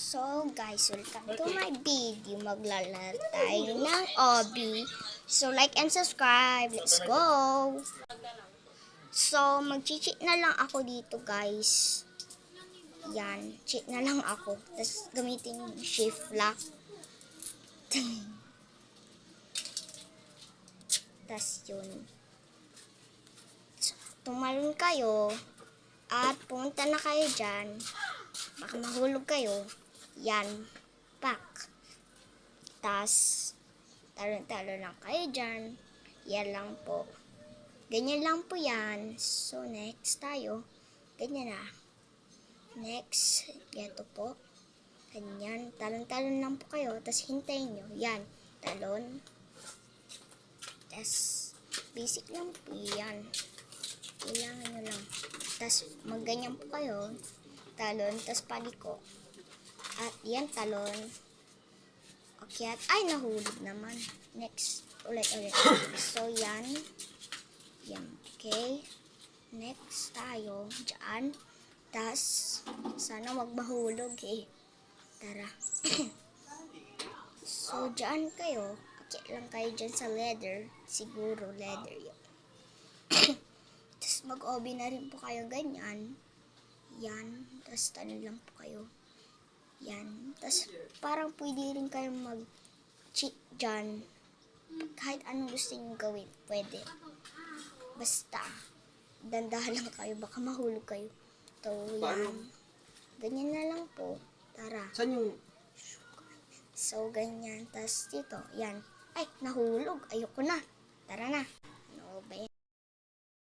So guys, welcome to my video. Maglalaro tayo ng Obby. So like and subscribe. Let's go! So mag-cheat na lang ako dito guys. Yan, cheat na lang ako. Tapos gamitin yung shift lock. Tapos yun. So, tumalon kayo. At punta na kayo dyan. Baka mahulog kayo. Yan. Pak. Tas, talon-talon lang kayo dyan. Yan lang po. Ganyan lang po yan. So, next tayo. Ganyan na. Next. Ito po. Ganyan. Talon-talon lang po kayo. Tas, hintayin nyo. Yan. Talon. Tas, basic lang po yan. Kailangan nyo lang. Tas, magganyan po kayo. Talon. Tas, paliko. At yan, talon. Okay, ay, nahulog naman. Next, ulit. So, yan. Yan, okay. Next tayo, dyan. Tas, sana wag mahulog eh. Tara. So, dyan kayo. Okay lang kayo dyan sa leather. Siguro, leather yun. Tas, mag-obi na rin po kayo ganyan. Yan. Tas, tanong lang po kayo. Yan. Tapos, parang pwede rin kayong mag-cheat dyan. Kahit anong gusto nyo gawin, pwede. Basta, dandahan lang kayo. Baka mahulog kayo. So, yan. Ganyan na lang po. Tara. Saan yung... So, ganyan. Tapos, dito. Yan. Ay, nahulog. Ayoko na. Tara na.